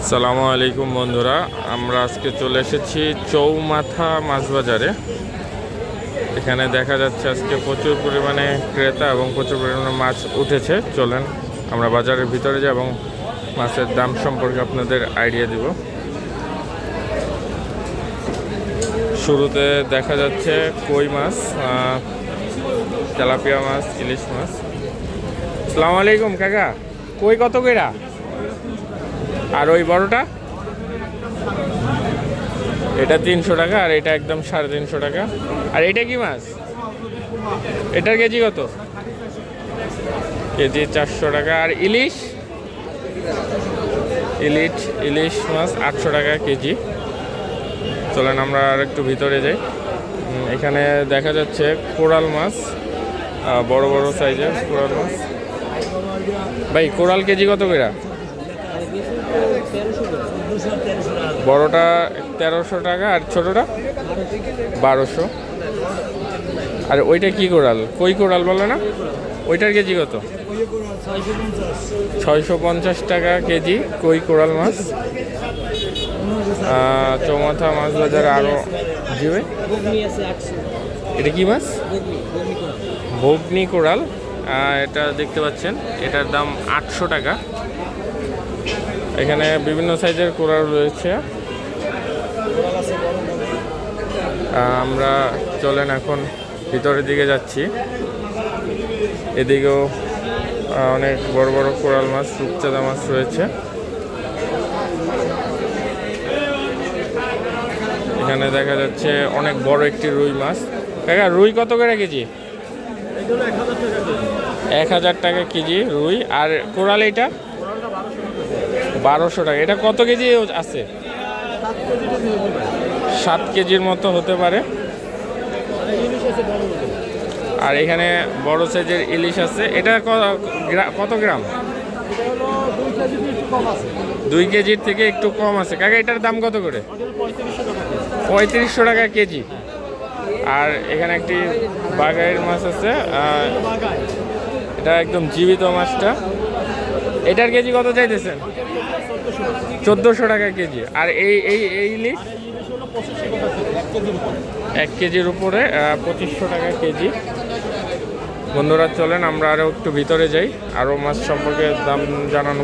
আসসালামু আলাইকুম বন্ধুরা, আমরা আজকে চলে এসেছি চৌমাথা মাছ বাজারে। এখানে দেখা যাচ্ছে আজকে প্রচুর পরিমাণে ক্রেতা এবং প্রচুর পরিমাণে মাছ উঠেছে। চলেন আমরা বাজারের ভিতরে যাই এবং মাছের দাম সম্পর্কে আপনাদের আইডিয়া দিব। শুরুতে দেখা যাচ্ছে কই মাছ, তেলাপিয়া মাছ, ইলিশ মাছ। আসসালামু আলাইকুম কাকা, কই কত কইরা? আর ওই বড়টা এটা 300 টাকা, আর এটা একদম 350 টাকা। আর এটা কি মাছ? এটার কেজি কত? কেজি 400 টাকা। আর ইলিশ ইলিশ ইলিশ মাছ 800 টাকা কেজি। চলেন আমরা আর একটু ভিতরে যাই। এখানে দেখা যাচ্ছে কোরাল মাছ, বড় বড় সাইজের কোরাল মাছ। ভাই কোরাল কেজি কত করে? বড়টা 1300 টাকা আর ছোটটা 1200। আর ওইটা কি কোরাল? কই কোরাল বলে না? ওইটার কেজি কত? 650 টাকা কেজি কই কোরাল মাছ। চৌমাথা মাছ বাজারে আরও জিবে। এটা কি মাছ? ভগ্নি কোরাল। এটা দেখতে পাচ্ছেন, এটার দাম 800 টাকা। এখানে বিভিন্ন সাইজের কোরাল রয়েছে। আমরা চলেন এখন ভিতরের দিকে যাচ্ছি। এদিকেও অনেক বড় বড় কোরাল মাছ, রূপচাঁদা মাছ রয়েছে। এখানে দেখা যাচ্ছে অনেক বড় একটি রুই মাছ। কাকা রুই কত করে কেজি? 1000 টাকা কেজি রুই। আর কোরাল এটা 1200 টাকা। এটা কত কেজি আছে? 7 কেজির মতো হতে পারে। আর এখানে বড় সাইজের ইলিশ আছে। এটা কত গ্রাম? 2 কেজির থেকে একটু কম আছে। কাকা এটার দাম কত করে? 3500 টাকা কেজি। আর এখানে একটি বাগাইয়ের মাছ আছে, এটা একদম জীবিত মাছটা। এটার কেজি কত চাইতেছেন? 1400 টাকা কেজি। আর এই ইলিশ 1 কেজির উপরে 2500 টাকা কেজি। বন্ধুরা চলেন আমরা আরও একটু ভিতরে যাই, আরও মাছ সম্পর্কে দাম জানানো।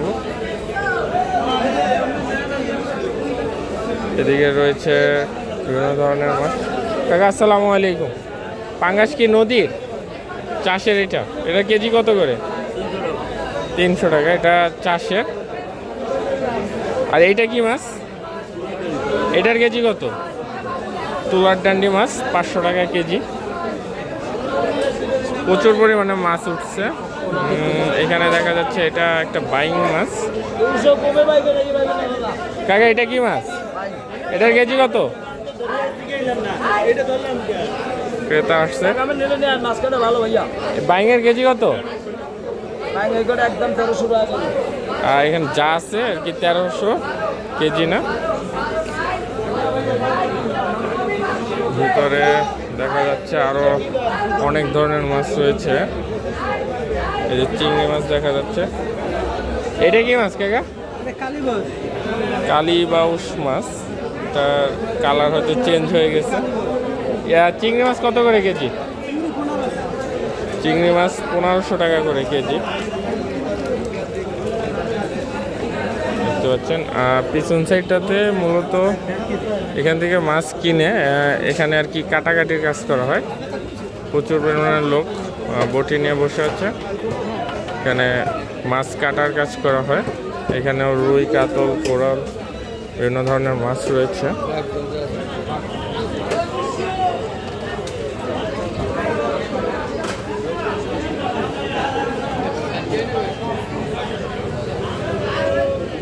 এদিকে রয়েছে বিভিন্ন ধরনের মাছ। কাকা আসসালামু আলাইকুম, পাঙ্গাস কি নদীর চাষের? এটা কেজি কত করে? 300 টাকা। এটা চাষের। আর এইটা কি মাছ? এটার কেজি কত? তুলার ডান্ডি মাছ 500 টাকা কেজি। প্রচুর পরিমাণে মাছ উঠছে। এখানে দেখা যাচ্ছে এটা একটা বাইং মাছ। কাকা এটা কি মাছ? এটার কেজি কত? ক্রেতা আসছে। বাইঙের কেজি কত? এখানে যা আছে আর কি 1300 কেজি না। ভিতরে দেখা যাচ্ছে আরো অনেক ধরনের মাছ রয়েছে। এই যে চিংড়ি মাছ দেখা যাচ্ছে। এটা কি মাছ কাকা? কালীবাউস মাছ। তার কালার হয়তো চেঞ্জ হয়ে গেছে। চিংড়ি মাছ কত করে কেজি? চিংড়ি মাছ 1500 টাকা করে কেজি। দেখতে পাচ্ছেন পিছন সাইডটাতে মূলত এখান থেকে মাছ কিনে এখানে আর কি কাটাকাটির কাজ করা হয়। প্রচুর পরিমাণে লোক বটি নিয়ে বসে আছে। এখানে মাছ কাটার কাজ করা হয়। এখানেও রুই, কাতল, কোরাল বিভিন্ন ধরনের মাছ রয়েছে।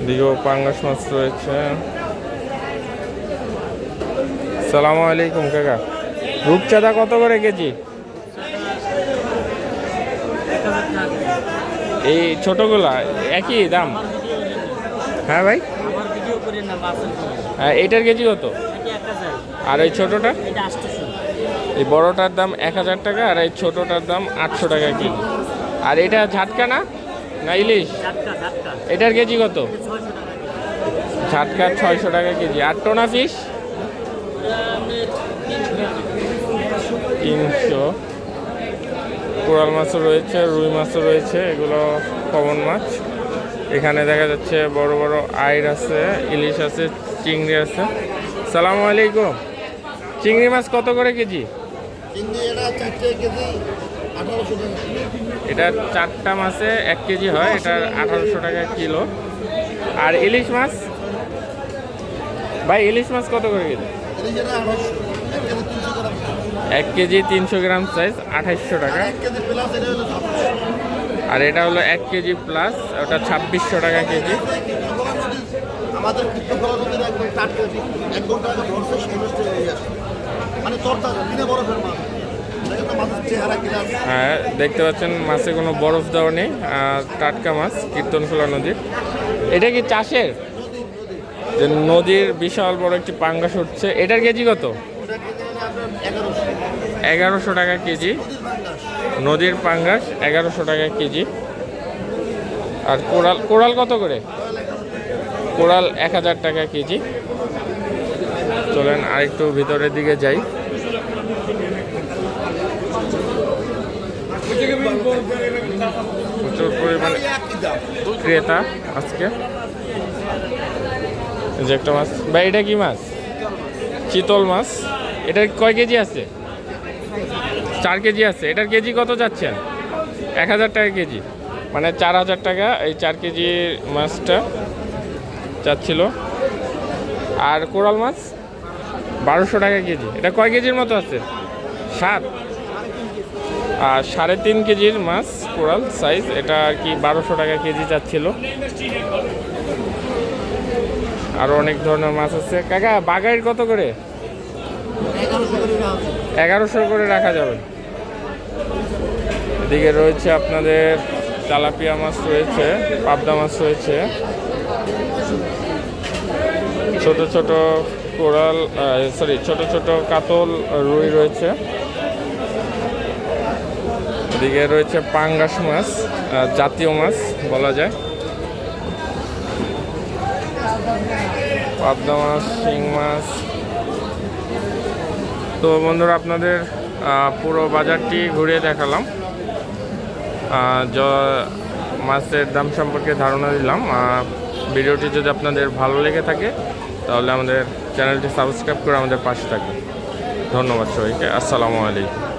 দিকেও পাঙ্গাস মাছ রয়েছে। সালামু আলাইকুম কাকা, রূপচাঁদা কত করে কেজি? এই ছোটগুলা একই দাম? হ্যাঁ ভাই। হ্যাঁ এটার কেজি কত? আর এই ছোটটা? এই বড়টার দাম 1000 টাকা, আর এই ছোটটার দাম 800 টাকা কেজি। আর এটা ঝাটকা না ইলিশ? এটার কেজি কত? ছাটকা 600 টাকা কেজি। আর টোনা ফিশ 300। কোরাল মাছও রয়েছে, রুই মাছও রয়েছে, এগুলো কমন মাছ। এখানে দেখা যাচ্ছে বড় বড় আইড় আছে, ইলিশ আছে, চিংড়ি আছে। সালামু আলাইকুম। চিংড়ি মাছ কত করে কেজি? এটা 4টা মাছে 1 কেজি হয়, এটা 1800 টাকা কিলো। আর ইলিশ মাছ ভাই, ইলিশ মাছ কত করে কেজি? 1 কেজি 300 গ্রাম সাইজ 2800 টাকা। আর এটা হলো 1 কেজি প্লাস, ওটা 2600 টাকা কেজি। হ্যাঁ, দেখতে পাচ্ছেন মাছে কোনো বরফ দেওয়া নেই, টাটকা মাছ কীর্তনখোলা নদীর। এটা কি চাষের? যে নদীর বিশাল বড় একটি পাঙ্গাস উঠছে, এটার কেজি কত? 1100 টাকা কেজি। নদীর পাঙ্গাস 1100 টাকা কেজি। আর কোরাল, কোরাল কত করে? কোরাল 1000 টাকা কেজি। চলেন আরেকটু ভিতরের দিকে যাই। প্রচুর পরিমাণে ক্রেতা আজকে। যে একটা মাছ ভাই, এটা কি মাছ? চিতল মাছ। এটার কয় কেজি আছে? 4 কেজি আছে। এটার কেজি কত যাচ্ছেন? 1000 টাকা কেজি, মানে 4000 টাকা এই 4 কেজি মাছটা চাচ্ছিল। আর কোরাল মাছ 1200 টাকা কেজি। এটা কয় কেজির মতো আছে? 7। আর 3.5 কেজির মাছ কোরাল সাইজ, এটা আর কি 1200 টাকা কেজি চাচ্ছিল। আরও অনেক ধরনের মাছ আছে। কাকা, বাগাইর কত করে? 1100 করে রাখা যাবে। এদিকে রয়েছে আপনাদের তেলাপিয়া মাছ রয়েছে, পাবদা মাছ রয়েছে, ছোট ছোট কোরাল, ছোট ছোট কাতল, রুই রয়েছে। এদিকে রয়েছে পাঙ্গাস মাছ, জাতীয় মাছ বলা যায়। পাবদা মাছ, শিং মাছ। তো বন্ধুরা, আপনাদের পুরো বাজারটি ঘুরিয়ে দেখালাম, মাছের দাম সম্পর্কে ধারণা দিলাম। ভিডিওটি যদি আপনাদের ভালো লেগে থাকে তাহলে আমাদের চ্যানেলটি সাবস্ক্রাইব করে আমাদের পাশে থাকবেন। ধন্যবাদ সবাইকে। আসসালামু আলাইকুম।